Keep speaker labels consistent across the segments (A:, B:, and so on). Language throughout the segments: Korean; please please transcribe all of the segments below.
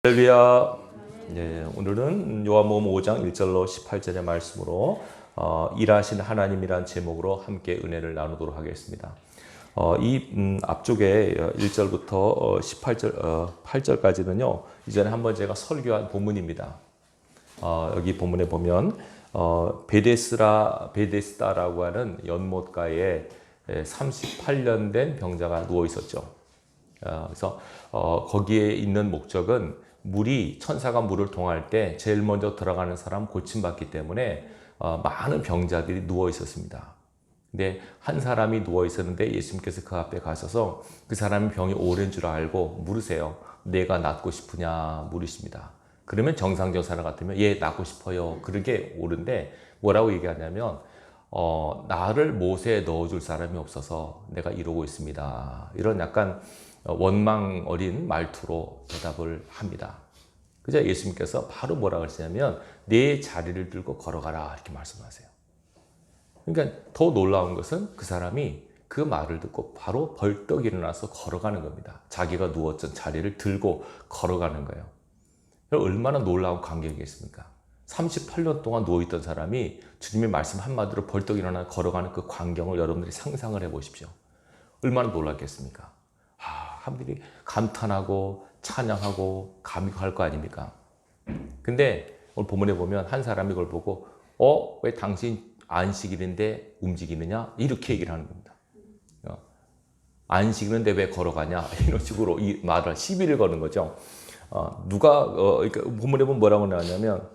A: 할렐루야. 네, 오늘은 요한복음 5장 1절로 18절의 말씀으로 일하신 하나님이란 제목으로 함께 은혜를 나누도록 하겠습니다. 이 앞쪽에 1절부터 18절, 8절까지는요, 이전에 한번 제가 설교한 본문입니다. 여기 본문에 보면 베데스다라고 하는 연못가에 38년 된 병자가 누워 있었죠. 그래서 거기에 있는 목적은 천사가 물을 통할 때 제일 먼저 들어가는 사람 고침받기 때문에 많은 병자들이 누워 있었습니다. 근데 한 사람이 누워 있었는데 예수님께서 그 앞에 가셔서 그 사람이 병이 오랜 줄 알고 물으세요. 내가 낫고 싶으냐 물으십니다. 그러면 정상적 사람 같으면 예, 낫고 싶어요. 그러게 옳은데 뭐라고 얘기하냐면 나를 못에 넣어줄 사람이 없어서 내가 이러고 있습니다. 이런 약간 원망 어린 말투로 대답을 합니다. 그래서 예수님께서 바로 뭐라고 하시냐면 내 자리를 들고 걸어가라 이렇게 말씀하세요. 그러니까 더 놀라운 것은 그 사람이 그 말을 듣고 바로 벌떡 일어나서 걸어가는 겁니다. 자기가 누웠던 자리를 들고 걸어가는 거예요. 얼마나 놀라운 광경이겠습니까? 38년 동안 누워있던 사람이 주님의 말씀 한마디로 벌떡 일어나 걸어가는 그 광경을 여러분들이 상상을 해보십시오. 얼마나 놀랐겠습니까? 사람들이 감탄하고 찬양하고 감격할 거 아닙니까? 근데 오늘 본문에 보면 한 사람이 그걸 보고 왜 당신 안식일인데 움직이느냐? 이렇게 얘기를 하는 겁니다. 안식일인데 왜 걸어가냐? 이런 식으로 이 말을 시비를 거는 거죠. 그러니까 본문에 보면 뭐라고 나왔냐면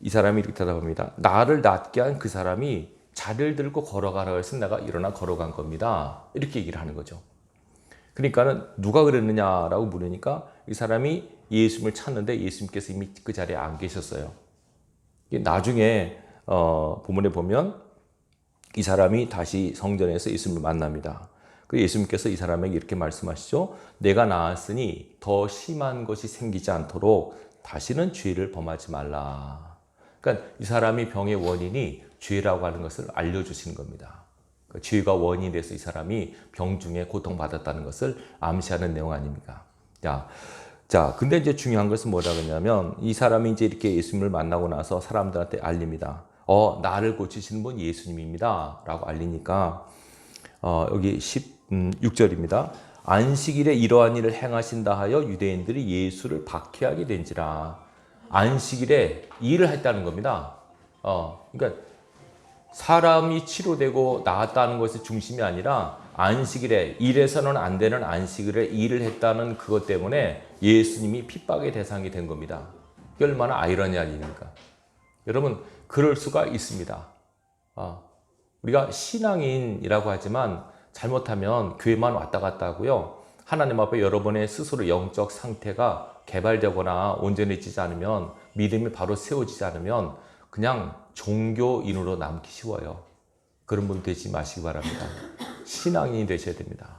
A: 이 사람이 이렇게 대답합니다. 나를 낫게 한 그 사람이 자리를 들고 걸어가라고 해서 내가 일어나 걸어간 겁니다. 이렇게 얘기를 하는 거죠. 그러니까는 누가 그랬느냐라고 물으니까 이 사람이 예수님을 찾는데 예수님께서 이미 그 자리에 안 계셨어요. 나중에 본문에 보면 이 사람이 다시 성전에서 예수님을 만납니다. 그 예수님께서 이 사람에게 이렇게 말씀하시죠. 내가 나았으니 더 심한 것이 생기지 않도록 다시는 죄를 범하지 말라. 그러니까 이 사람이 병의 원인이 죄라고 하는 것을 알려주시는 겁니다. 죄가 원인이 돼서 이 사람이 병 중에 고통받았다는 것을 암시하는 내용 아닙니까? 근데 이제 중요한 것은 뭐라고 하냐면 이 사람이 이제 이렇게 예수님을 만나고 나서 사람들한테 알립니다. 나를 고치시는 분 예수님입니다. 라고 알리니까 여기 16절입니다. 안식일에 이러한 일을 행하신다 하여 유대인들이 예수를 박해하게 된지라. 안식일에 일을 했다는 겁니다. 그러니까 사람이 치료되고 나았다는 것이 중심이 아니라 안식일에 일해서는 안 되는 안식일에 일을 했다는 그것 때문에 예수님이 핍박의 대상이 된 겁니다. 이게 얼마나 아이러니한 일입니까? 여러분 그럴 수가 있습니다. 우리가 신앙인이라고 하지만 잘못하면 교회만 왔다 갔다 하고요. 하나님 앞에 여러분의 스스로 영적 상태가 개발되거나 온전해지지 않으면 믿음이 바로 세워지지 않으면 그냥 종교인으로 남기 쉬워요. 그런 분 되지 마시기 바랍니다. 신앙인이 되셔야 됩니다.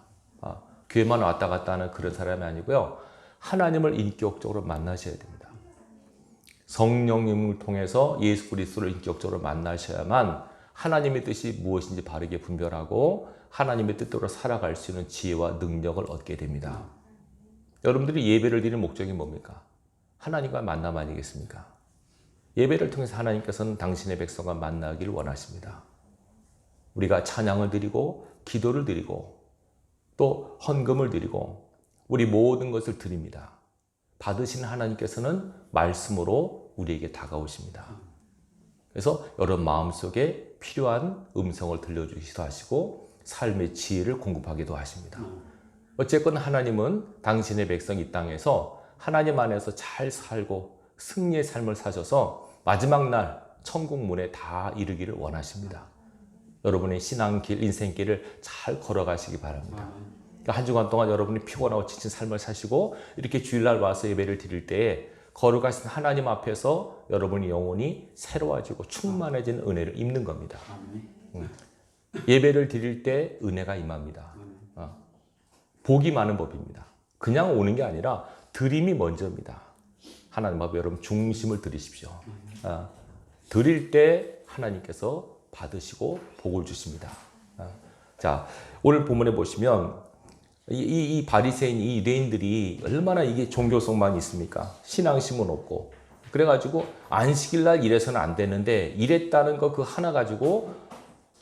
A: 교회만 왔다 갔다 하는 그런 사람이 아니고요. 하나님을 인격적으로 만나셔야 됩니다. 성령님을 통해서 예수 그리스도를 인격적으로 만나셔야만 하나님의 뜻이 무엇인지 바르게 분별하고 하나님의 뜻대로 살아갈 수 있는 지혜와 능력을 얻게 됩니다. 여러분들이 예배를 드리는 목적이 뭡니까? 하나님과 만남 아니겠습니까? 예배를 통해서 하나님께서는 당신의 백성과 만나기를 원하십니다. 우리가 찬양을 드리고 기도를 드리고 또 헌금을 드리고 우리 모든 것을 드립니다. 받으시는 하나님께서는 말씀으로 우리에게 다가오십니다. 그래서 여러분 마음속에 필요한 음성을 들려주시기도 하시고 삶의 지혜를 공급하기도 하십니다. 어쨌건 하나님은 당신의 백성 이 땅에서 하나님 안에서 잘 살고 승리의 삶을 사셔서 마지막 날 천국 문에 다 이르기를 원하십니다. 여러분의 신앙길, 인생길을 잘 걸어가시기 바랍니다. 한 주간 동안 여러분이 피곤하고 지친 삶을 사시고 이렇게 주일날 와서 예배를 드릴 때에 걸어가신 하나님 앞에서 여러분의 영혼이 새로워지고 충만해지는 은혜를 입는 겁니다. 예배를 드릴 때 은혜가 임합니다. 복이 많은 법입니다. 그냥 오는 게 아니라 드림이 먼저입니다. 하나님 앞에 여러분 중심을 드리십시오. 드릴 때 하나님께서 받으시고 복을 주십니다. 오늘 본문에 보시면 이 바리새인, 이 유대인들이 얼마나 이게 종교성만 있습니까? 신앙심은 없고. 그래가지고 안식일날 일해서는 안 되는데 일했다는 거 그 하나 가지고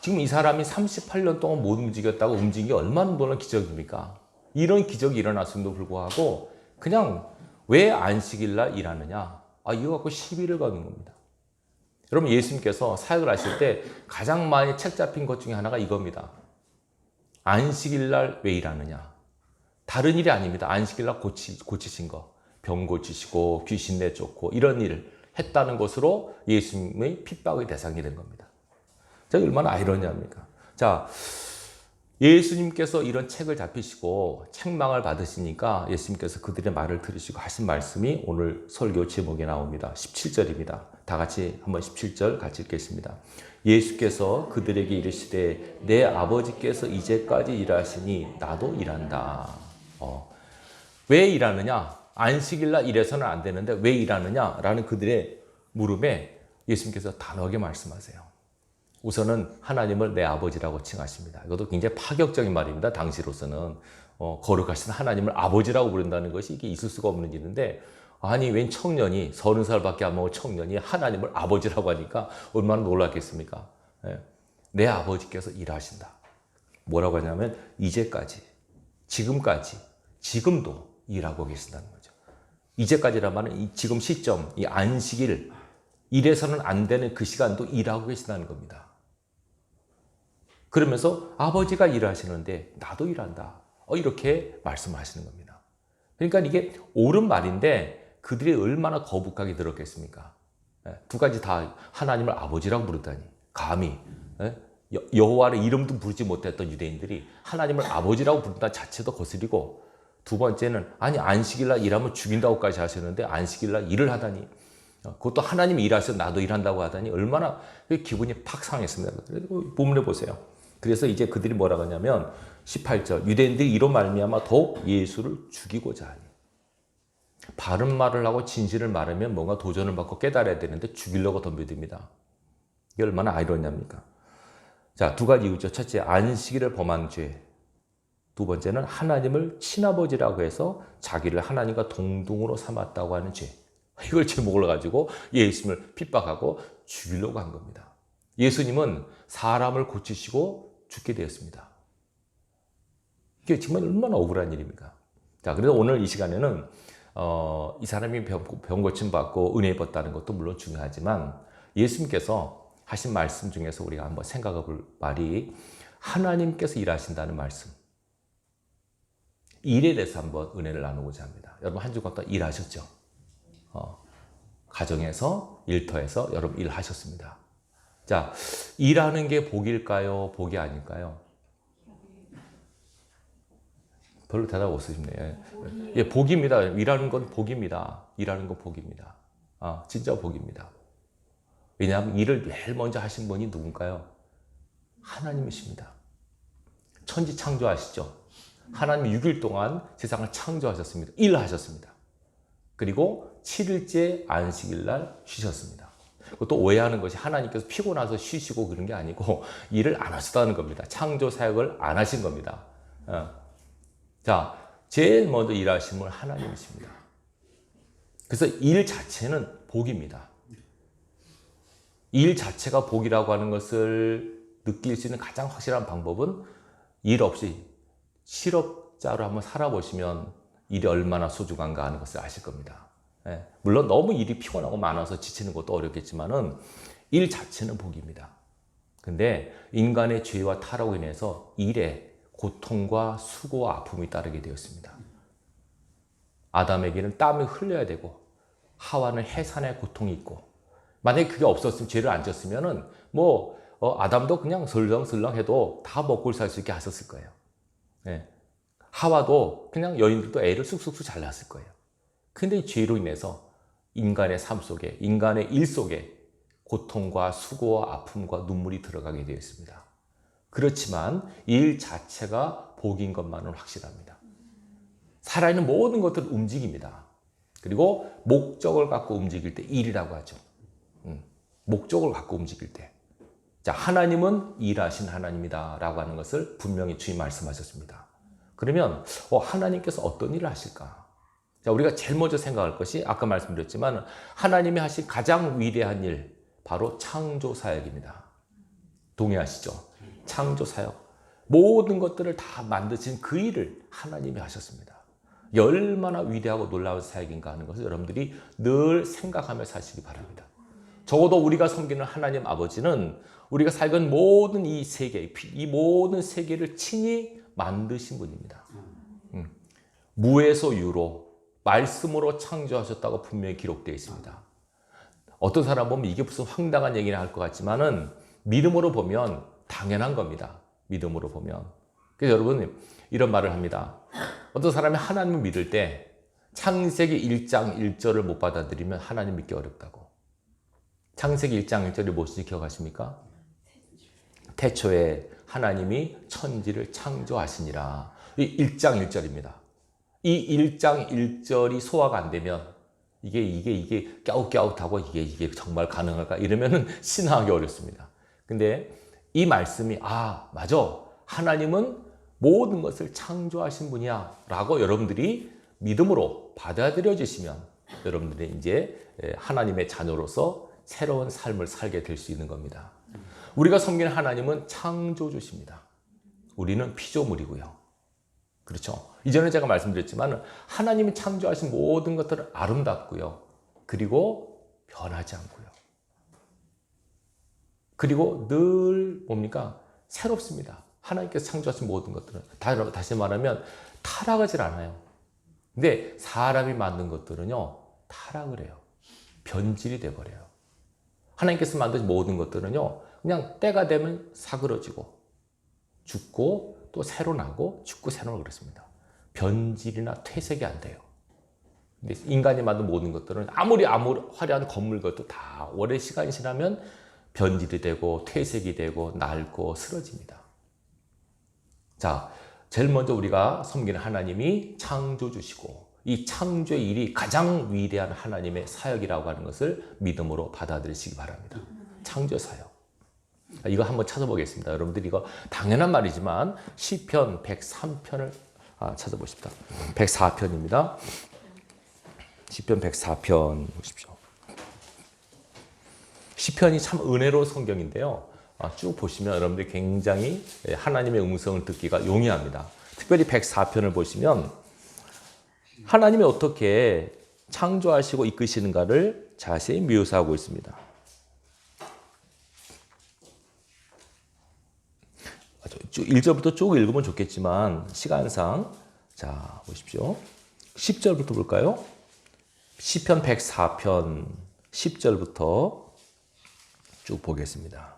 A: 지금 이 사람이 38년 동안 못 움직였다고 움직인 게 얼마나 놀라운 기적입니까? 이런 기적이 일어났음에도 불구하고 그냥 왜 안식일날 일하느냐? 이거 갖고 시비를 거는 겁니다. 여러분, 예수님께서 사역을 하실 때 가장 많이 책 잡힌 것 중에 하나가 이겁니다. 안식일날 왜 일하느냐? 다른 일이 아닙니다. 안식일날 고치신 거. 병 고치시고 귀신 내쫓고 이런 일을 했다는 것으로 예수님의 핍박의 대상이 된 겁니다. 자, 얼마나 아이러니합니까? 자, 예수님께서 이런 책을 잡히시고 책망을 받으시니까 예수님께서 그들의 말을 들으시고 하신 말씀이 오늘 설교 제목에 나옵니다. 17절입니다. 다 같이 한번 17절 같이 읽겠습니다. 예수께서 그들에게 이르시되 내 아버지께서 이제까지 일하시니 나도 일한다. 왜 일하느냐? 안식일날 일해서는 안 되는데 왜 일하느냐? 라는 그들의 물음에 예수님께서 단호하게 말씀하세요. 우선은 하나님을 내 아버지라고 칭하십니다. 이것도 굉장히 파격적인 말입니다. 당시로서는 거룩하신 하나님을 아버지라고 부른다는 것이 이게 있을 수가 없는 일인데, 아니 웬 청년이 30살밖에 안 먹은 청년이 하나님을 아버지라고 하니까 얼마나 놀랐겠습니까? 내 아버지께서 일하신다. 뭐라고 하냐면 이제까지, 지금까지, 지금도 일하고 계신다는 거죠. 이제까지란 말은 이 지금 시점, 이 안식일, 일해서는 안 되는 그 시간도 일하고 계신다는 겁니다. 그러면서 아버지가 일하시는데 나도 일한다. 이렇게 말씀하시는 겁니다. 그러니까 이게 옳은 말인데 그들이 얼마나 거북하게 들었겠습니까? 두 가지 다 하나님을 아버지라고 부르다니. 감히 여호와의 이름도 부르지 못했던 유대인들이 하나님을 아버지라고 부른다 자체도 거스리고, 두 번째는 아니 안식일날 일하면 죽인다고까지 하셨는데 안식일날 일을 하다니, 그것도 하나님이 일하셔서 나도 일한다고 하다니 얼마나 기분이 팍 상했습니다. 그리고 본문에 보세요. 그래서 이제 그들이 뭐라고 하냐면 18절 유대인들이 이로 말미암아 더욱 예수를 죽이고자 하니, 바른 말을 하고 진실을 말하면 뭔가 도전을 받고 깨달아야 되는데 죽이려고 덤벼듭니다. 이게 얼마나 아이러니합니까? 자, 두 가지 이유죠. 첫째, 안식일을 범한 죄. 두 번째는 하나님을 친아버지라고 해서 자기를 하나님과 동등으로 삼았다고 하는 죄. 이걸 제목을 가지고 예수님을 핍박하고 죽이려고 한 겁니다. 예수님은 사람을 고치시고 죽게 되었습니다. 이게 정말 얼마나 억울한 일입니까? 자, 그래서 오늘 이 시간에는 이 사람이 병 고침 받고 은혜 입었다는 것도 물론 중요하지만 예수님께서 하신 말씀 중에서 우리가 한번 생각해 볼 말이 하나님께서 일하신다는 말씀. 일에 대해서 한번 은혜를 나누고자 합니다. 여러분 한 주간 동안 일하셨죠? 가정에서, 일터에서 여러분 일하셨습니다. 자, 일하는 게 복일까요? 복이 아닐까요? 별로 대답 없으시네요. 예, 복입니다. 일하는 건 복입니다. 일하는 건 복입니다. 진짜 복입니다. 왜냐하면 일을 제일 먼저 하신 분이 누군가요? 하나님이십니다. 천지 창조하시죠? 하나님이 6일 동안 세상을 창조하셨습니다. 일하셨습니다. 그리고 7일째 안식일날 쉬셨습니다. 또 오해하는 것이 하나님께서 피곤해서 쉬시고 그런 게 아니고 일을 안 하셨다는 겁니다. 창조 사역을 안 하신 겁니다. 자, 제일 먼저 일하신 분 하나님이십니다. 그래서 일 자체는 복입니다. 일 자체가 복이라고 하는 것을 느낄 수 있는 가장 확실한 방법은 일 없이 실업자로 한번 살아보시면 일이 얼마나 소중한가 하는 것을 아실 겁니다. 물론 너무 일이 피곤하고 많아서 지치는 것도 어렵겠지만은 일 자체는 복입니다. 근데 인간의 죄와 타락으로 인해서 일에 고통과 수고와 아픔이 따르게 되었습니다. 아담에게는 땀을 흘려야 되고 하와는 해산의 고통이 있고, 만약에 그게 없었으면, 죄를 안 졌으면은 아담도 그냥 설렁설렁 해도 다 먹고 살 수 있게 하셨을 거예요. 하와도 그냥 여인들도 애를 쑥쑥쑥 잘 낳았을 거예요. 근데 이 죄로 인해서 인간의 삶 속에, 인간의 일 속에 고통과 수고와 아픔과 눈물이 들어가게 되어 있습니다. 그렇지만 일 자체가 복인 것만은 확실합니다. 살아있는 모든 것들은 움직입니다. 그리고 목적을 갖고 움직일 때 일이라고 하죠. 목적을 갖고 움직일 때. 자, 하나님은 일하신 하나님이다 라고 하는 것을 분명히 주님 말씀하셨습니다. 그러면 하나님께서 어떤 일을 하실까? 자, 우리가 제일 먼저 생각할 것이 아까 말씀드렸지만 하나님이 하신 가장 위대한 일, 바로 창조 사역입니다. 동의하시죠? 창조 사역. 모든 것들을 다 만드신 그 일을 하나님이 하셨습니다. 얼마나 위대하고 놀라운 사역인가 하는 것을 여러분들이 늘 생각하며 사시기 바랍니다. 적어도 우리가 섬기는 하나님 아버지는 우리가 살던 모든 이 세계, 이 모든 세계를 친히 만드신 분입니다. 무에서 유로, 말씀으로 창조하셨다고 분명히 기록되어 있습니다. 어떤 사람 보면 이게 무슨 황당한 얘기를 할 것 같지만은 믿음으로 보면 당연한 겁니다. 믿음으로 보면. 그래서 여러분 이런 말을 합니다. 어떤 사람이 하나님을 믿을 때 창세기 1장 1절을 못 받아들이면 하나님 믿기 어렵다고. 창세기 1장 1절이 무엇인지 기억하십니까? 태초에 하나님이 천지를 창조하시니라. 이 1장 1절입니다. 이 1장 1절이 소화가 안 되면 이게 갸웃갸웃하고 이게 정말 가능할까? 이러면은 신앙하기 어렵습니다. 근데 이 말씀이 맞아. 하나님은 모든 것을 창조하신 분이야 라고 여러분들이 믿음으로 받아들여 주시면 여러분들이 이제 하나님의 자녀로서 새로운 삶을 살게 될 수 있는 겁니다. 우리가 섬기는 하나님은 창조주십니다. 우리는 피조물이고요. 그렇죠? 이전에 제가 말씀드렸지만 하나님이 창조하신 모든 것들은 아름답고요. 그리고 변하지 않고요. 그리고 늘 뭡니까? 새롭습니다. 하나님께서 창조하신 모든 것들은 다시 말하면 타락하지 않아요. 근데 사람이 만든 것들은요 타락을 해요. 변질이 돼버려요. 하나님께서 만드신 모든 것들은요 그냥 때가 되면 사그러지고 죽고 또 새로 나고 죽고 새로 나고 그렇습니다. 변질이나 퇴색이 안 돼요. 근데 인간이 만든 모든 것들은 아무리 화려한 건물 것도 다 오랜 시간이 지나면 변질이 되고 퇴색이 되고 낡고 쓰러집니다. 자, 제일 먼저 우리가 섬기는 하나님이 창조주시고 이 창조의 일이 가장 위대한 하나님의 사역이라고 하는 것을 믿음으로 받아들이시기 바랍니다. 창조 사역. 이거 한번 찾아보겠습니다. 여러분들이 이거 당연한 말이지만 시편 103편을 찾아보십시다. 104편입니다. 시편 104편 보십시오. 시편이 참 은혜로운 성경인데요. 쭉 보시면 여러분들이 굉장히 하나님의 음성을 듣기가 용이합니다. 특별히 104편을 보시면 하나님이 어떻게 창조하시고 이끄시는가를 자세히 묘사하고 있습니다. 1절부터 쭉 읽으면 좋겠지만 시간상 자 보십시오. 10절부터 볼까요? 시편 104편 10절부터 쭉 보겠습니다.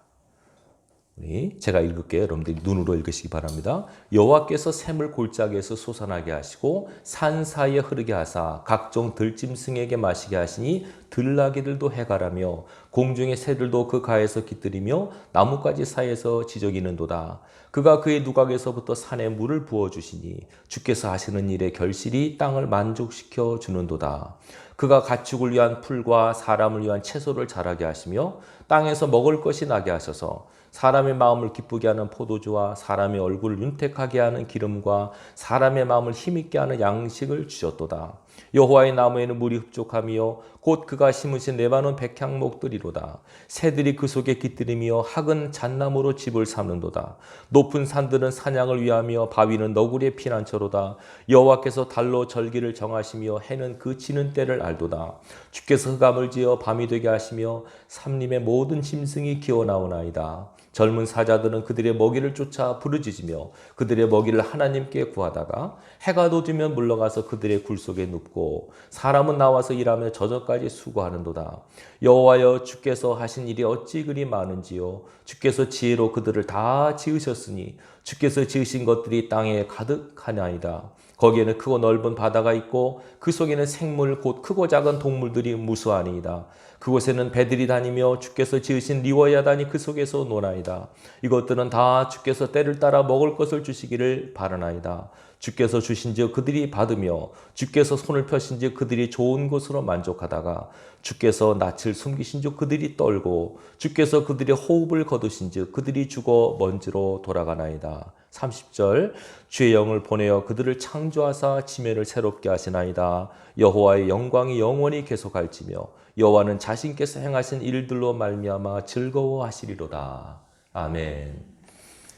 A: 제가 읽을게요. 여러분들이 눈으로 읽으시기 바랍니다. 여호와께서 샘을 골짜기에서 솟아나게 하시고 산 사이에 흐르게 하사 각종 들짐승에게 마시게 하시니 들나귀들도 해가라며 공중의 새들도 그 가에서 깃들이며 나뭇가지 사이에서 지저귀는도다. 그가 그의 누각에서부터 산에 물을 부어주시니 주께서 하시는 일의 결실이 땅을 만족시켜 주는도다. 그가 가축을 위한 풀과 사람을 위한 채소를 자라게 하시며 땅에서 먹을 것이 나게 하셔서 사람의 마음을 기쁘게 하는 포도주와 사람의 얼굴을 윤택하게 하는 기름과 사람의 마음을 힘있게 하는 양식을 주셨도다. 여호와의 나무에는 물이 흡족하며 곧 그가 심으신 레바논 백향목들이로다. 새들이 그 속에 깃들이며 학은 잣나무로 집을 삼는도다. 높은 산들은 사냥을 위하며 바위는 너구리의 피난처로다. 여호와께서 달로 절기를 정하시며 해는 그 지는 때를 알도다. 주께서 흑암을 지어 밤이 되게 하시며 삼림의 모든 짐승이 기어나오나이다. 젊은 사자들은 그들의 먹이를 쫓아 부르짖으며 그들의 먹이를 하나님께 구하다가 해가 돋으면 물러가서 그들의 굴 속에 눕고 사람은 나와서 일하며 저녁까지 수고하는도다. 여호와여 주께서 하신 일이 어찌 그리 많은지요. 주께서 지혜로 그들을 다 지으셨으니 주께서 지으신 것들이 땅에 가득하나이다. 거기에는 크고 넓은 바다가 있고 그 속에는 생물 곧 크고 작은 동물들이 무수하니이다. 그곳에는 배들이 다니며 주께서 지으신 리워야단이 그 속에서 노나이다. 이것들은 다 주께서 때를 따라 먹을 것을 주시기를 바라나이다. 주께서 주신즉 그들이 받으며 주께서 손을 펴신즉 그들이 좋은 것으로 만족하다가 주께서 낯을 숨기신즉 그들이 떨고 주께서 그들의 호흡을 거두신즉 그들이 죽어 먼지로 돌아가나이다. 30절 주의 영을 보내어 그들을 창조하사 지면을 새롭게 하시나이다. 여호와의 영광이 영원히 계속할지며 여호와는 자신께서 행하신 일들로 말미암아 즐거워하시리로다. 아멘.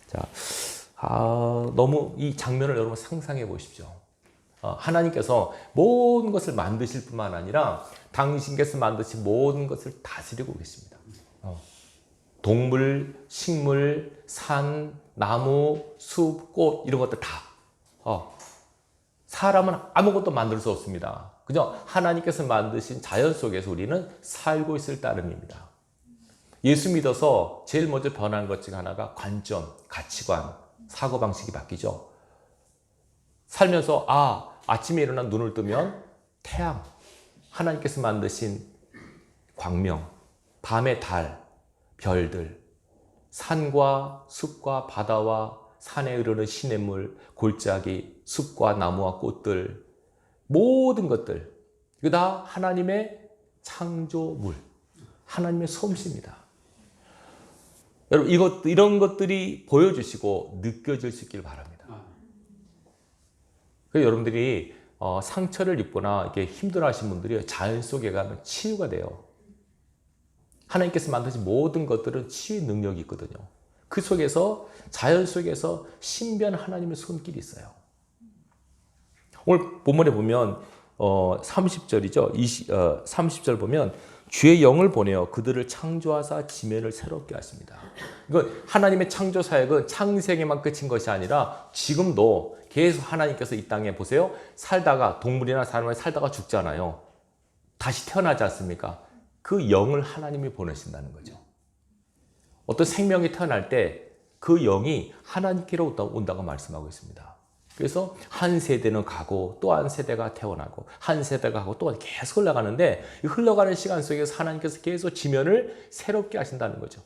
A: 자, 너무 이 장면을 여러분 상상해 보십시오. 하나님께서 모든 것을 만드실 뿐만 아니라 당신께서 만드신 모든 것을 다스리고 계십니다. 동물, 식물, 산, 나무, 숲, 꽃 이런 것들 다. 사람은 아무것도 만들 수 없습니다. 그죠? 하나님께서 만드신 자연 속에서 우리는 살고 있을 따름입니다. 예수 믿어서 제일 먼저 변한 것 중 하나가 관점, 가치관, 사고방식이 바뀌죠. 살면서 아침에 일어나 눈을 뜨면 태양, 하나님께서 만드신 광명, 밤의 달, 별들, 산과 숲과 바다와 산에 흐르는 시냇물, 골짜기, 숲과 나무와 꽃들, 모든 것들 이거 다 하나님의 창조물, 하나님의 솜씨입니다. 여러분 이런 것들이 보여주시고 느껴질 수 있길 바랍니다. 그래서 여러분들이 상처를 입거나 이렇게 힘들어하신 분들이 자연 속에 가면 치유가 돼요. 하나님께서 만드신 모든 것들은 치유의 능력이 있거든요. 그 속에서 자연 속에서 신비한 하나님의 손길이 있어요. 오늘 본문에 보면 30절이죠. 30절 보면 주의 영을 보내어 그들을 창조하사 지면을 새롭게 하십니다. 이건 하나님의 창조 사역은 창세기만 끝인 것이 아니라 지금도 계속 하나님께서 이 땅에 보세요. 살다가 동물이나 사람이 살다가 죽잖아요. 다시 태어나지 않습니까? 그 영을 하나님이 보내신다는 거죠. 어떤 생명이 태어날 때 그 영이 하나님께로 온다고 말씀하고 있습니다. 그래서 한 세대는 가고 또 한 세대가 태어나고 한 세대가 가고 또 계속 흘러가는데 흘러가는 시간 속에서 하나님께서 계속 지면을 새롭게 하신다는 거죠.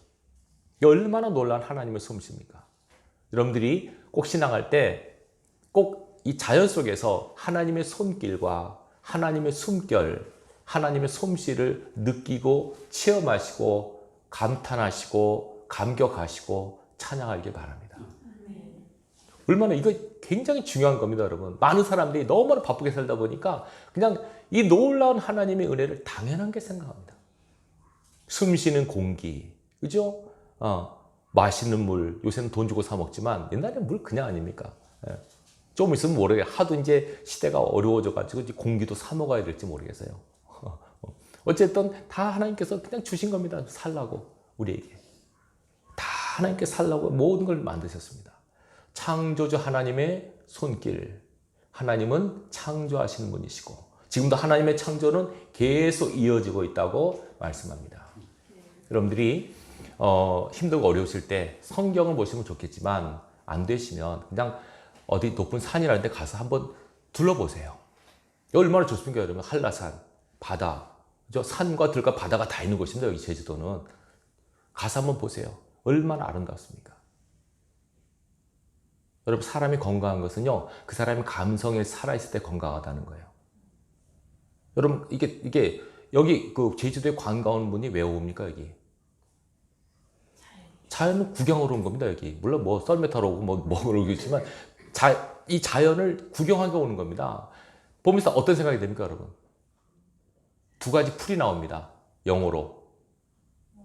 A: 얼마나 놀라운 하나님의 솜씨입니까? 여러분들이 꼭 신앙할 때 꼭 이 자연 속에서 하나님의 손길과 하나님의 숨결, 하나님의 솜씨를 느끼고 체험하시고 감탄하시고 감격하시고 찬양하길 바랍니다. 얼마나 이거 굉장히 중요한 겁니다, 여러분. 많은 사람들이 너무나 바쁘게 살다 보니까 그냥 이 놀라운 하나님의 은혜를 당연한 게 생각합니다. 숨 쉬는 공기, 그죠? 맛있는 물, 요새는 돈 주고 사 먹지만 옛날에는 물 그냥 아닙니까? 좀 있으면 모르게 하도 이제 시대가 어려워져가지고 이제 공기도 사 먹어야 될지 모르겠어요. 어쨌든 다 하나님께서 그냥 주신 겁니다. 살라고 우리에게. 다 하나님께 살라고 모든 걸 만드셨습니다. 창조주 하나님의 손길, 하나님은 창조하시는 분이시고 지금도 하나님의 창조는 계속 이어지고 있다고 말씀합니다. 여러분들이 힘들고 어려우실 때 성경을 보시면 좋겠지만 안 되시면 그냥 어디 높은 산이라는 데 가서 한번 둘러보세요. 얼마나 좋습니까, 여러분? 한라산, 바다, 산과 들과 바다가 다 있는 곳입니다. 여기 제주도는. 가서 한번 보세요. 얼마나 아름답습니까? 여러분, 사람이 건강한 것은요, 그 사람이 감성에 살아있을 때 건강하다는 거예요. 여러분, 이게 여기 그 제주도에 관광 오는 분이 왜 옵니까, 여기? 자연을 구경하러 온 겁니다, 여기. 물론 뭐 썰매 타러 오고 뭐 먹으러 오겠지만 이 자연을 구경하러 오는 겁니다. 보면서 어떤 생각이 됩니까, 여러분? 두 가지 풀이 나옵니다. 영어로.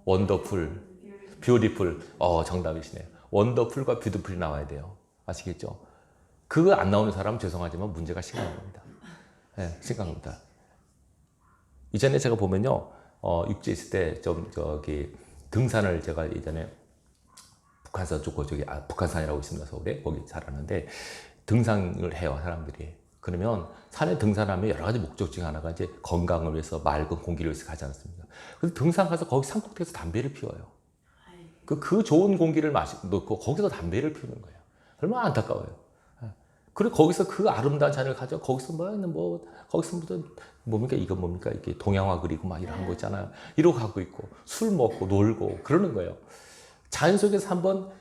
A: 원더풀, 뷰티풀. 정답이시네요. 원더풀과 뷰티풀이 나와야 돼요. 아시겠죠? 그거 안 나오는 사람은 죄송하지만 문제가 심각한 겁니다. 네, 심각한 겁니다. 이전에 제가 보면요, 육지에 있을 때 등산을 제가 예전에 북한산 북한산이라고 있습니다. 서울에. 거기 살았는데 등산을 해요, 사람들이. 그러면 산에 등산하면 여러 가지 목적 중 하나가 이제 건강을 위해서 맑은 공기를 위해서 가지 않습니까? 그래서 등산 가서 거기 산꼭대기에서 담배를 피워요. 그 좋은 공기를 놓고 거기서 담배를 피우는 거예요. 얼마나 안타까워요. 그리고 거기서 그 아름다운 자연을 가져 거기서 거기서 무슨 뭡니까 이건 뭡니까 이게 동양화 그리고 막 이런 거 있잖아요. 이러고 가고 있고 술 먹고 놀고 그러는 거예요. 자연 속에서 한번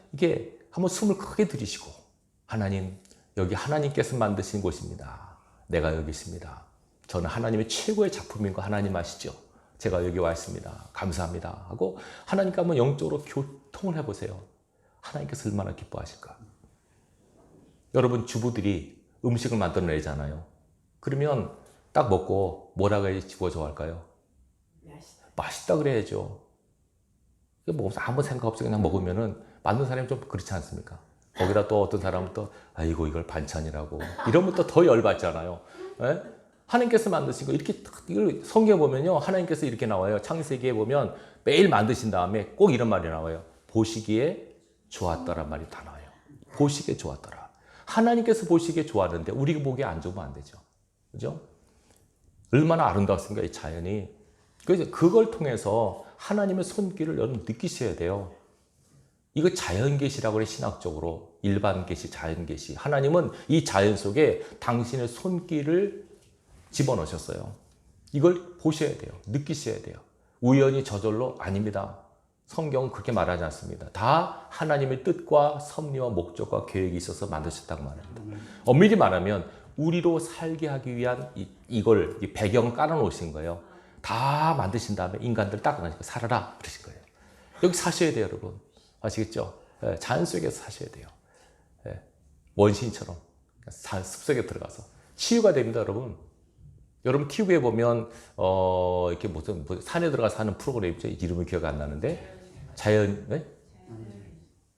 A: 숨을 크게 들이쉬고 하나님 여기 하나님께서 만드신 곳입니다. 내가 여기 있습니다. 저는 하나님의 최고의 작품인 거 하나님 아시죠? 제가 여기 와 있습니다. 감사합니다. 하고 하나님과 한번 영적으로 교통을 해보세요. 하나님께서 얼마나 기뻐하실까? 여러분 주부들이 음식을 만들어내잖아요. 그러면 딱 먹고 뭐라고 해야지 주부가 좋아할까요? 맛있다 그래야죠. 뭐 아무 생각 없이 그냥 먹으면은 만든 사람이 좀 그렇지 않습니까? 거기다 또 어떤 사람은 또 아이고 이걸 반찬이라고 이러면 또 더 열받잖아요. 예? 하나님께서 만드신 거 이렇게 이걸 성경에 보면요, 하나님께서 이렇게 나와요. 창세기에 보면 매일 만드신 다음에 꼭 이런 말이 나와요. 보시기에 좋았더란 말이 다 나와요. 보시기에 좋았더라. 하나님께서 보시기에 좋았는데 우리가 보기에 안 좋으면 안 되죠. 그죠? 얼마나 아름다웠습니까, 이 자연이. 그래서 그걸 통해서 하나님의 손길을 여러분 느끼셔야 돼요. 이거 자연계시라고 그래, 신학적으로. 일반계시, 자연계시. 하나님은 이 자연 속에 당신의 손길을 집어넣으셨어요. 이걸 보셔야 돼요. 느끼셔야 돼요. 우연히 저절로 아닙니다. 성경은 그렇게 말하지 않습니다. 다 하나님의 뜻과 섭리와 목적과 계획이 있어서 만드셨다고 말합니다. 엄밀히 말하면 우리로 살게 하기 위한 이걸 배경 깔아놓으신 거예요. 다 만드신 다음에 인간들 딱 살아라 그러신 거예요. 여기 사셔야 돼요, 여러분. 아시겠죠? 자연 속에서 사셔야 돼요. 원시인처럼 숲속에 들어가서 치유가 됩니다, 여러분. 여러분 TV에 보면 이렇게 무슨 산에 들어가서 하는 프로그램 있죠. 이름이 기억 안 나는데 자연, 네?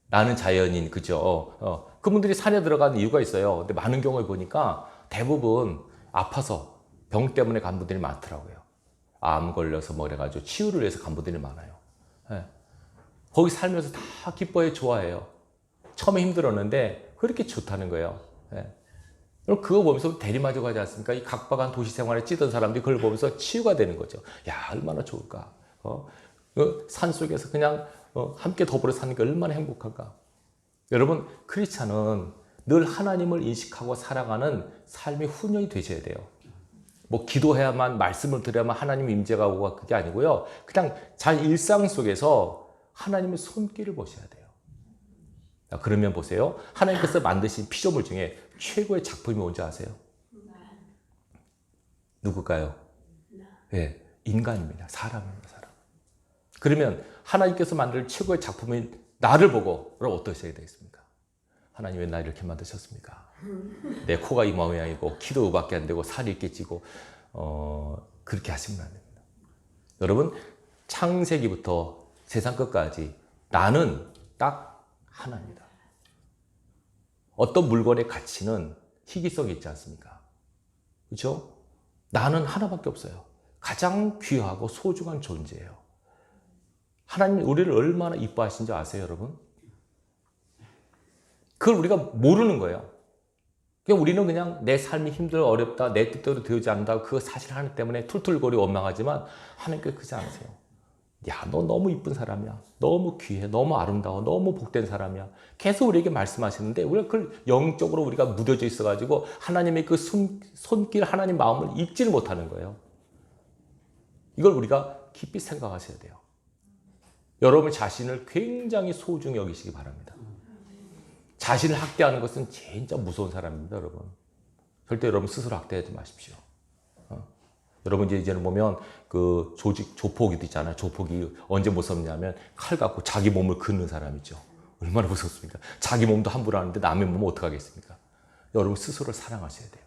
A: 나는 자연인, 그죠? 그분들이 산에 들어가는 이유가 있어요. 근데 많은 경우에 보니까 대부분 아파서 병 때문에 간 분들이 많더라고요. 암 걸려서 뭐 그래가지고 치유를 위해서 간 분들이 많아요. 네. 거기 살면서 다 기뻐해, 좋아해요. 처음에 힘들었는데 그렇게 좋다는 거예요. 네. 그럼 그거 보면서 대리마저 가지 않습니까? 이 각박한 도시 생활에 찌든 사람들이 그걸 보면서 치유가 되는 거죠. 야, 얼마나 좋을까? 산 속에서 그냥 함께 더불어 사는 게 얼마나 행복할까? 여러분, 크리스찬은 늘 하나님을 인식하고 살아가는 삶의 훈련이 되셔야 돼요. 뭐 기도해야만, 말씀을 드려야만 하나님의 임재가 오고 그게 아니고요. 그냥 잘 일상 속에서 하나님의 손길을 보셔야 돼요. 그러면 보세요. 하나님께서 만드신 피조물 중에 최고의 작품이 뭔지 아세요? 누굴까요? 네, 인간입니다. 사람입니다. 사람. 그러면 하나님께서 만들 최고의 작품인 나를 보고 그럼 어떠셔야 되겠습니까? 하나님 왜 나 이렇게 만드셨습니까? 내 코가 이 모양이고 키도 이밖에 안 되고 살이 이렇게 찌고 그렇게 하시면 안 됩니다. 여러분, 창세기부터 세상 끝까지 나는 딱 하나입니다. 어떤 물건의 가치는 희귀성이 있지 않습니까? 그렇죠? 나는 하나밖에 없어요. 가장 귀하고 소중한 존재예요. 하나님이 우리를 얼마나 이뻐하신지 아세요, 여러분? 그걸 우리가 모르는 거예요. 그러니까 우리는 그냥 내 삶이 힘들어 어렵다, 내 뜻대로 되지 않는다, 그 사실 하나님 때문에 툴툴거리 원망하지만 하나님께 그러지 않으세요. 야, 너 너무 이쁜 사람이야. 너무 귀해. 너무 아름다워. 너무 복된 사람이야. 계속 우리에게 말씀하시는데 우리가 그걸 영적으로 우리가 무뎌져 있어가지고 하나님의 그 손길, 하나님 마음을 잊지를 못하는 거예요. 이걸 우리가 깊이 생각하셔야 돼요. 여러분 자신을 굉장히 소중히 여기시기 바랍니다. 자신을 학대하는 것은 진짜 무서운 사람입니다, 여러분. 절대 여러분 스스로 학대하지 마십시오. 여러분 이제는 보면 그 조폭이도 있잖아요. 조폭이 언제 무섭냐면 칼 갖고 자기 몸을 긋는 사람이죠. 얼마나 무섭습니까? 자기 몸도 함부로 하는데 남의 몸은 어떡하겠습니까? 여러분 스스로를 사랑하셔야 돼요.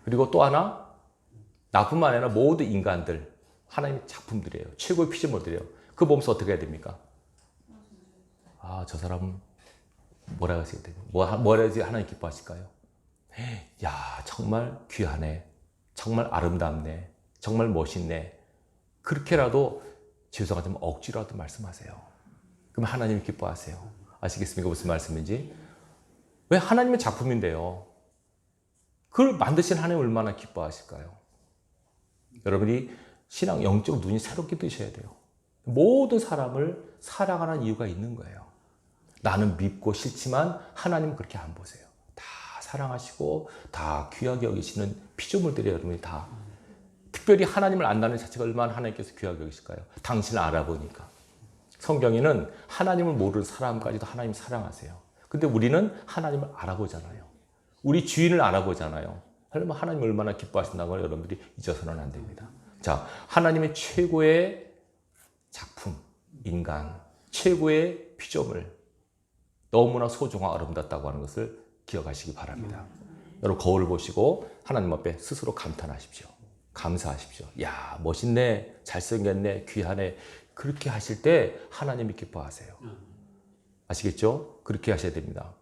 A: 그리고 또 하나, 나뿐만 아니라 모든 인간들 하나님의 작품들이에요. 최고의 피조물들이에요. 그거 보면서 어떻게 해야 됩니까? 아, 저 사람은 뭐라 하셔야 돼요? 뭐라 해야지 하나님 기뻐하실까요? 야, 정말 귀하네. 정말 아름답네. 정말 멋있네. 그렇게라도 죄송하지만 억지로라도 말씀하세요. 그럼 하나님이 기뻐하세요. 아시겠습니까? 무슨 말씀인지? 왜 하나님의 작품인데요. 그걸 만드신 하나님 얼마나 기뻐하실까요? 여러분이 신앙 영적 눈이 새롭게 뜨셔야 돼요. 모든 사람을 사랑하는 이유가 있는 거예요. 나는 밉고 싫지만 하나님은 그렇게 안 보세요. 다 사랑하시고 다 귀하게 여기시는 피조물들이 여러분이 다 특별히 하나님을 안다는 자체가 얼마나 하나님께서 귀하게 여기실까요? 당신을 알아보니까. 성경에는 하나님을 모르는 사람까지도 하나님 사랑하세요. 근데 우리는 하나님을 알아보잖아요. 우리 주인을 알아보잖아요. 그러면 하나님 얼마나 기뻐하신다는 걸 여러분들이 잊어서는 안 됩니다. 자, 하나님의 최고의 작품, 인간, 최고의 피조물, 너무나 소중하고 아름답다고 하는 것을 기억하시기 바랍니다. 여러분 거울을 보시고 하나님 앞에 스스로 감탄하십시오. 감사하십시오. 야, 멋있네, 잘생겼네, 귀하네. 그렇게 하실 때 하나님이 기뻐하세요. 아시겠죠? 그렇게 하셔야 됩니다.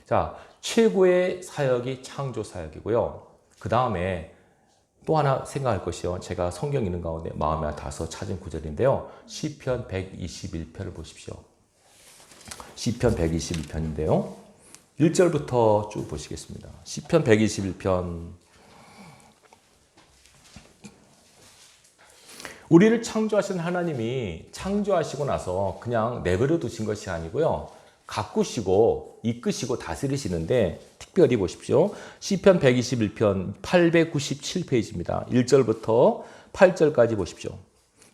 A: 자, 최고의 사역이 창조 사역이고요. 그 다음에 또 하나 생각할 것이요. 제가 성경 읽는 가운데 마음에 닿아서 찾은 구절인데요. 시편 121편을 보십시오. 시편 121편인데요. 1절부터 쭉 보시겠습니다. 시편 121편. 우리를 창조하신 하나님이 창조하시고 나서 그냥 내버려 두신 것이 아니고요. 가꾸시고 이끄시고 다스리시는데 특별히 보십시오. 시편 121편 897페이지입니다. 1절부터 8절까지 보십시오.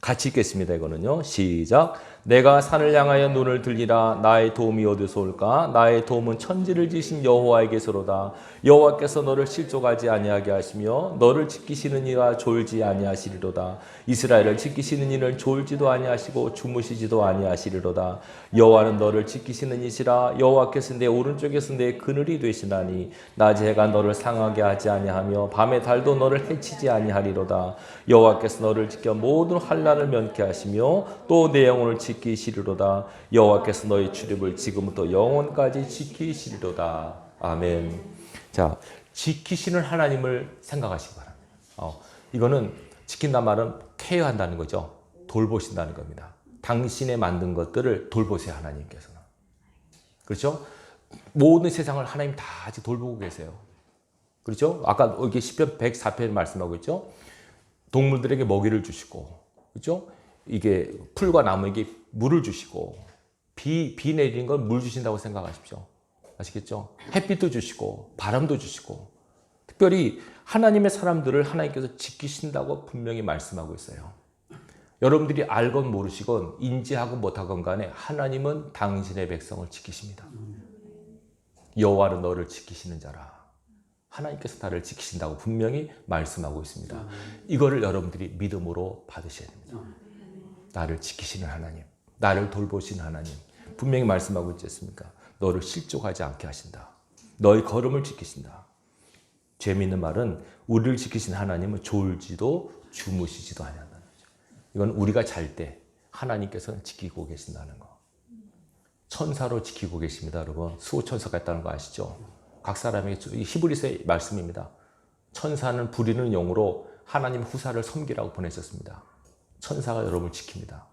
A: 같이 읽겠습니다. 이거는요. 시작. 내가 산을 향하여 눈을 들리라. 나의 도움이 어디서 올까? 나의 도움은 천지를 지신 여호와에게서로다. 여호와께서 너를 실족하지 아니하게 하시며 너를 지키시는 이가 졸지 아니하시리로다. 이스라엘을 지키시는 이는 졸지도 아니하시고 주무시지도 아니하시리로다. 여호와는 너를 지키시는 이시라. 여호와께서 내 오른쪽에서 내 그늘이 되시나니 낮에 해가 너를 상하게 하지 아니하며 밤에 달도 너를 해치지 아니하리로다. 여호와께서 너를 지켜 모든 환난을 면케 하시며 또 내 영혼을 지키시리로다. 여호와께서 너희 출입을 지금부터 영원까지 지키시리로다. 아멘. 자, 지키시는 하나님을 생각하시기 바랍니다. 이거는 지킨다는 말은 케어한다는 거죠. 돌보신다는 겁니다. 당신의 만든 것들을 돌보세요. 하나님께서는. 그렇죠? 모든 세상을 하나님 다 아직 돌보고 계세요. 그렇죠? 아까 여기 시편 104편에 말씀하고 있죠. 동물들에게 먹이를 주시고, 그렇죠? 이게 풀과 나무에게 물을 주시고, 비 내리는 건 물 주신다고 생각하십시오. 아시겠죠? 햇빛도 주시고, 바람도 주시고, 특별히 하나님의 사람들을 하나님께서 지키신다고 분명히 말씀하고 있어요. 여러분들이 알건 모르시건 인지하고 못하건 간에 하나님은 당신의 백성을 지키십니다. 여호와는 너를 지키시는 자라. 하나님께서 나를 지키신다고 분명히 말씀하고 있습니다. 이거를 여러분들이 믿음으로 받으셔야 됩니다. 나를 지키시는 하나님, 나를 돌보시는 하나님, 분명히 말씀하고 있지 않습니까? 너를 실족하지 않게 하신다. 너의 걸음을 지키신다. 재미있는 말은 우리를 지키신 하나님은 졸지도 주무시지도 아니한다는 거죠. 이건 우리가 잘 때 하나님께서는 지키고 계신다는 거. 천사로 지키고 계십니다. 여러분, 수호천사가 있다는 거 아시죠? 각 사람에게 히브리서의 말씀입니다. 천사는 부리는 용으로 하나님 후사를 섬기라고 보내셨습니다. 천사가 여러분을 지킵니다.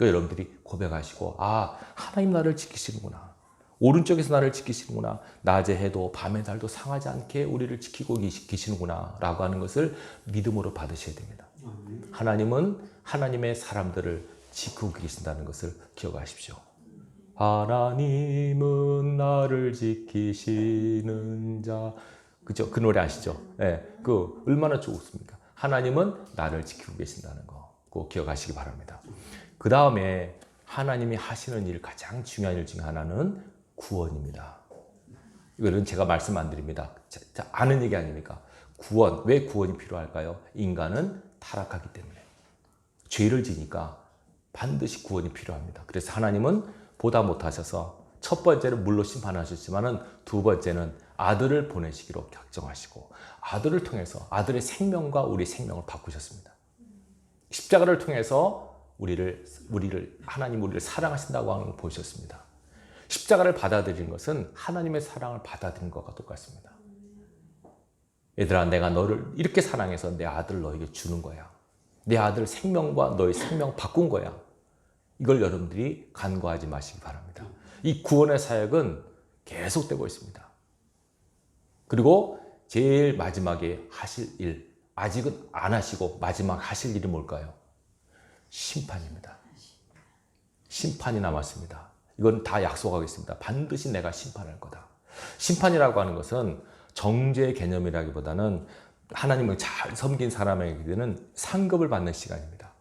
A: 여러분들이 고백하시고, 아, 하나님 나를 지키시는구나. 오른쪽에서 나를 지키시는구나. 낮에 해도 밤에 달도 상하지 않게 우리를 지키고 계시는구나 라고 하는 것을 믿음으로 받으셔야 됩니다. 하나님은 하나님의 사람들을 지키고 계신다는 것을 기억하십시오. 하나님은 나를 지키시는 자. 그죠? 그 노래 아시죠? 네, 그 얼마나 좋습니까? 하나님은 나를 지키고 계신다는 거 꼭 기억하시기 바랍니다. 그 다음에 하나님이 하시는 일, 가장 중요한 일 중에 하나는 구원입니다. 이거는 제가 말씀 안 드립니다. 자, 아는 얘기 아닙니까? 구원, 왜 구원이 필요할까요? 인간은 타락하기 때문에. 죄를 지니까 반드시 구원이 필요합니다. 그래서 하나님은 보다 못하셔서 첫 번째는 물로 심판하셨지만 두 번째는 아들을 보내시기로 결정하시고 아들을 통해서 아들의 생명과 우리 생명을 바꾸셨습니다. 십자가를 통해서 하나님 우리를 사랑하신다고 하는 걸 보셨습니다. 십자가를 받아들이는 것은 하나님의 사랑을 받아들이는 것과 똑같습니다. 얘들아, 내가 너를 이렇게 사랑해서 내 아들을 너에게 주는 거야. 내 아들 생명과 너의 생명을 바꾼 거야. 이걸 여러분들이 간과하지 마시기 바랍니다. 이 구원의 사역은 계속되고 있습니다. 그리고 제일 마지막에 하실 일, 아직은 안 하시고 마지막 하실 일이 뭘까요? 심판입니다. 심판이 남았습니다. 이건 다 약속하겠습니다. 반드시 내가 심판할 거다. 심판이라고 하는 것은 정죄의 개념이라기보다는 하나님을 잘 섬긴 사람에게는 상급을 받는 시간입니다.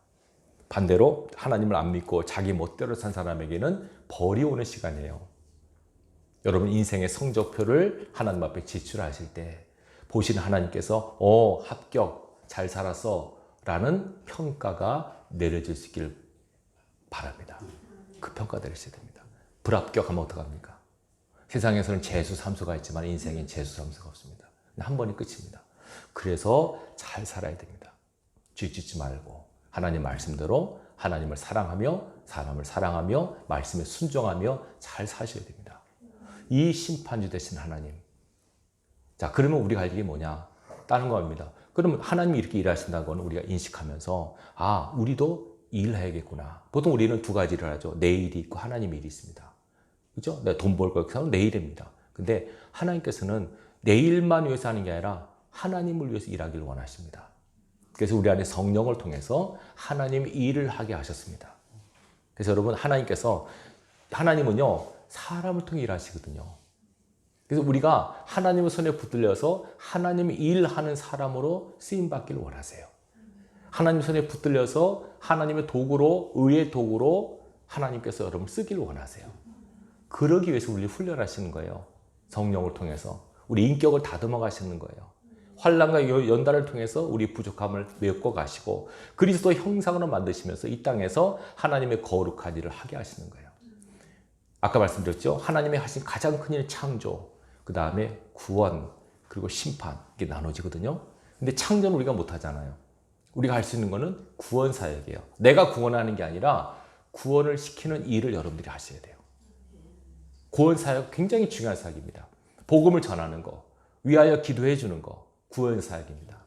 A: 반대로 하나님을 안 믿고 자기 멋대로 산 사람에게는 벌이 오는 시간이에요. 여러분 인생의 성적표를 하나님 앞에 제출하실 때 보시는 하나님께서 합격, 잘 살았어 라는 평가가 내려질 수 있기를 바랍니다. 그 평가 내리셔야 됩니다. 불합격하면 어떡합니까? 세상에서는 재수, 삼수가 있지만 인생엔 재수, 삼수가 없습니다. 한 번이 끝입니다. 그래서 잘 살아야 됩니다. 뒤집지 말고 하나님 말씀대로 하나님을 사랑하며 사람을 사랑하며 말씀에 순종하며 잘 사셔야 됩니다. 이 심판주 되신 하나님. 자, 그러면 우리가 할 일이 뭐냐? 다른 겁니다. 그러면 하나님이 이렇게 일하신다고는 우리가 인식하면서 우리도 일해야겠구나. 보통 우리는 두 가지 일을 하죠. 내 일이 있고 하나님의 일이 있습니다. 그죠? 내가 돈 벌 거 하면 내 일입니다. 근데 하나님께서는 내 일만 위해서 하는 게 아니라 하나님을 위해서 일하기를 원하십니다. 그래서 우리 안에 성령을 통해서 하나님의 일을 하게 하셨습니다. 그래서 여러분 하나님은요 사람을 통해 일하시거든요. 그래서 우리가 하나님의 손에 붙들려서 하나님의 일하는 사람으로 쓰임받기를 원하세요. 하나님 손에 붙들려서 하나님의 도구로, 의의 도구로 하나님께서 여러분을 쓰기를 원하세요. 그러기 위해서 우리를 훈련하시는 거예요. 성령을 통해서 우리 인격을 다듬어 가시는 거예요. 환난과 연단을 통해서 우리 부족함을 메꿔 가시고 그리스도 형상으로 만드시면서 이 땅에서 하나님의 거룩한 일을 하게 하시는 거예요. 아까 말씀드렸죠. 하나님이 하신 가장 큰 일 창조, 그 다음에 구원, 그리고 심판 이게 나눠지거든요. 근데 창조는 우리가 못하잖아요. 우리가 할 수 있는 거는 구원 사역이에요. 내가 구원하는 게 아니라 구원을 시키는 일을 여러분들이 하셔야 돼요. 구원 사역 굉장히 중요한 사역입니다. 복음을 전하는 거, 위하여 기도해 주는 거, 구원 사역입니다.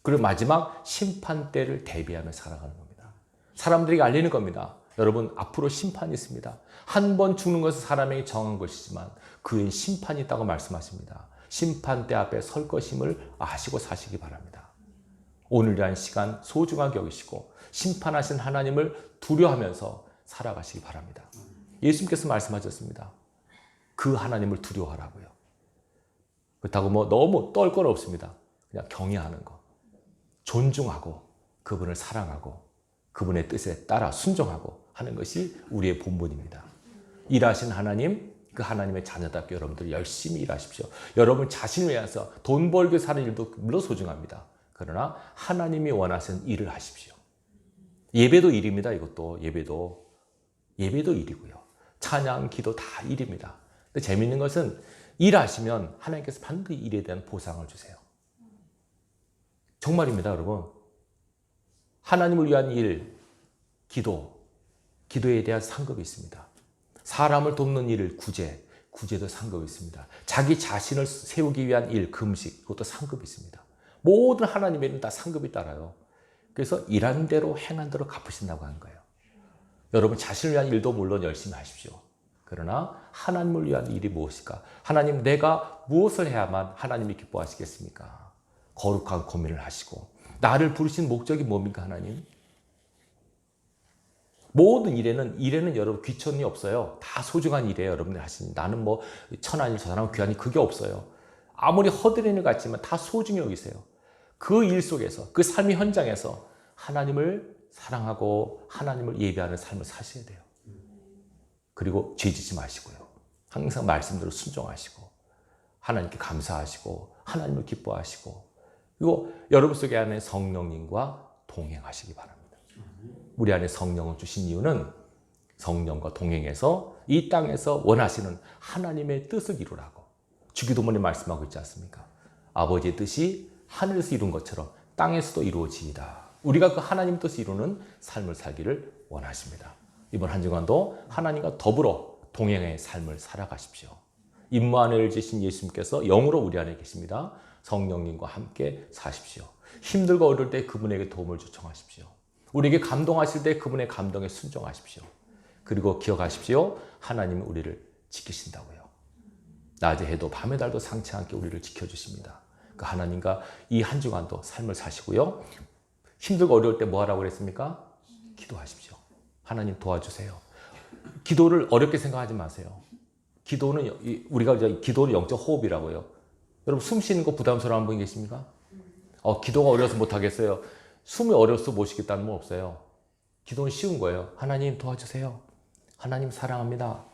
A: 그리고 마지막 심판 때를 대비하며 살아가는 겁니다. 사람들에게 알리는 겁니다. 여러분 앞으로 심판이 있습니다. 한 번 죽는 것은 사람에게 정한 것이지만 그 후엔 심판이 있다고 말씀하십니다. 심판대 앞에 설 것임을 아시고 사시기 바랍니다. 오늘이라는 시간 소중하게 여기시고 심판하신 하나님을 두려워하면서 살아가시기 바랍니다. 예수님께서 말씀하셨습니다. 그 하나님을 두려워하라고요. 그렇다고 너무 떨 건 없습니다. 그냥 경외하는 거. 존중하고 그분을 사랑하고 그분의 뜻에 따라 순종하고 하는 것이 우리의 본분입니다. 일하신 하나님, 그 하나님의 자녀답게 여러분들 열심히 일하십시오. 여러분 자신을 위해서 돈 벌게 사는 일도 물론 소중합니다. 그러나 하나님이 원하시는 일을 하십시오. 예배도 일입니다. 이것도 예배도 일이고요. 찬양, 기도 다 일입니다. 근데 재미있는 것은 일하시면 하나님께서 반드시 일에 대한 보상을 주세요. 정말입니다, 여러분. 하나님을 위한 일, 기도에 대한 상급이 있습니다. 사람을 돕는 일, 구제도 상급이 있습니다. 자기 자신을 세우기 위한 일, 금식, 그것도 상급이 있습니다. 모든 하나님의 일은 다 상급이 따라요. 그래서 일한 대로 행한 대로 갚으신다고 하는 거예요. 여러분 자신을 위한 일도 물론 열심히 하십시오. 그러나 하나님을 위한 일이 무엇일까? 하나님, 내가 무엇을 해야만 하나님이 기뻐하시겠습니까? 거룩한 고민을 하시고 나를 부르신 목적이 뭡니까, 하나님? 모든 일에는 여러분 귀천이 없어요. 다 소중한 일이에요. 여러분들 하시는. 나는 천한 일, 저 사람은 귀한 일, 그게 없어요. 아무리 허드렛 일 같지만 다 소중히 여기세요. 그 일 속에서, 그 삶의 현장에서 하나님을 사랑하고 하나님을 예배하는 삶을 사셔야 돼요. 그리고 죄짓지 마시고요. 항상 말씀대로 순종하시고 하나님께 감사하시고 하나님을 기뻐하시고 그리고 여러분 속에 안에 성령님과 동행하시기 바랍니다. 우리 안에 성령을 주신 이유는 성령과 동행해서 이 땅에서 원하시는 하나님의 뜻을 이루라고 주기도문에 말씀하고 있지 않습니까? 아버지의 뜻이 하늘에서 이룬 것처럼 땅에서도 이루어지이다. 우리가 그 하나님 뜻을 이루는 삶을 살기를 원하십니다. 이번 한 주간도 하나님과 더불어 동행의 삶을 살아가십시오. 임마누엘 주신 예수님께서 영으로 우리 안에 계십니다. 성령님과 함께 사십시오. 힘들고 어려울 때 그분에게 도움을 요청하십시오. 우리에게 감동하실 때 그분의 감동에 순종하십시오. 그리고 기억하십시오. 하나님은 우리를 지키신다고요. 낮에 해도 밤에 달도 상치 않게 우리를 지켜주십니다. 그 하나님과 이 한 주간도 삶을 사시고요. 힘들고 어려울 때 뭐 하라고 그랬습니까? 기도하십시오. 하나님 도와주세요. 기도를 어렵게 생각하지 마세요. 우리가 기도는 영적 호흡이라고요. 여러분 숨 쉬는 거 부담스러운 분 계십니까? 기도가 어려워서 못하겠어요. 숨이 어려워서 못 쉬겠다는 분 없어요. 기도는 쉬운 거예요. 하나님 도와주세요. 하나님 사랑합니다.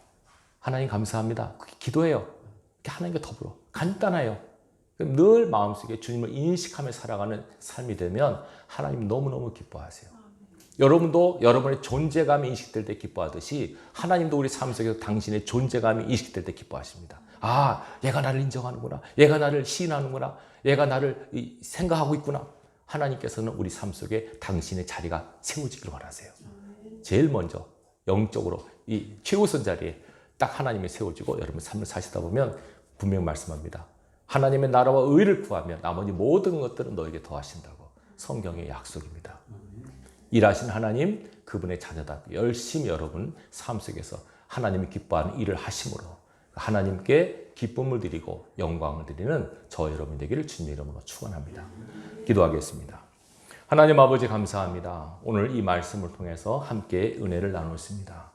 A: 하나님 감사합니다. 그게 기도예요. 그게 하나님과 더불어 간단해요. 늘 마음속에 주님을 인식하며 살아가는 삶이 되면 하나님 너무너무 기뻐하세요. 여러분도 여러분의 존재감이 인식될 때 기뻐하듯이 하나님도 우리 삶 속에서 당신의 존재감이 인식될 때 기뻐하십니다. 아, 얘가 나를 인정하는구나. 얘가 나를 시인하는구나. 얘가 나를 생각하고 있구나. 하나님께서는 우리 삶 속에 당신의 자리가 세워지기를 원하세요. 제일 먼저 영적으로 이 최우선 자리에 딱 하나님이 세워지고 여러분 삶을 사시다 보면 분명 말씀합니다. 하나님의 나라와 의를 구하면 나머지 모든 것들은 너에게 더하신다고. 성경의 약속입니다. 일하신 하나님, 그분의 자녀다. 열심히 여러분 삶 속에서 하나님이 기뻐하는 일을 하심으로 하나님께 기쁨을 드리고 영광을 드리는 저 여러분 되기를 주님의 이름으로 축원합니다. 기도하겠습니다. 하나님 아버지 감사합니다. 오늘 이 말씀을 통해서 함께 은혜를 나눴습니다.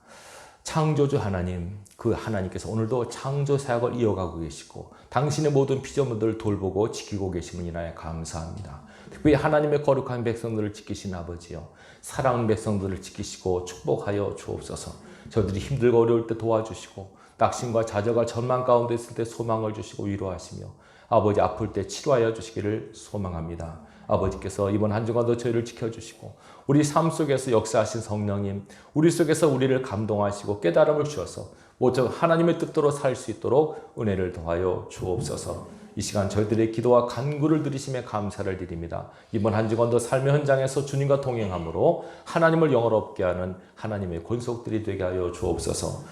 A: 창조주 하나님, 그 하나님께서 오늘도 창조 사역을 이어가고 계시고 당신의 모든 피조물들을 돌보고 지키고 계심을 인하여 감사합니다. 특별히 하나님의 거룩한 백성들을 지키신 아버지요, 사랑하는 백성들을 지키시고 축복하여 주옵소서. 저들이 힘들고 어려울 때 도와주시고 낙심과 좌절과 전망 가운데 있을 때 소망을 주시고 위로하시며 아버지 아플 때 치료하여 주시기를 소망합니다. 아버지께서 이번 한 주간도 저희를 지켜주시고 우리 삶 속에서 역사하신 성령님, 우리 속에서 우리를 감동하시고 깨달음을 주셔서 모두 하나님의 뜻대로 살 수 있도록 은혜를 더하여 주옵소서. 이 시간 저희들의 기도와 간구를 들으심에 감사를 드립니다. 이번 한 주간도 삶의 현장에서 주님과 동행함으로 하나님을 영원롭게 하는 하나님의 권속들이 되게 하여 주옵소서.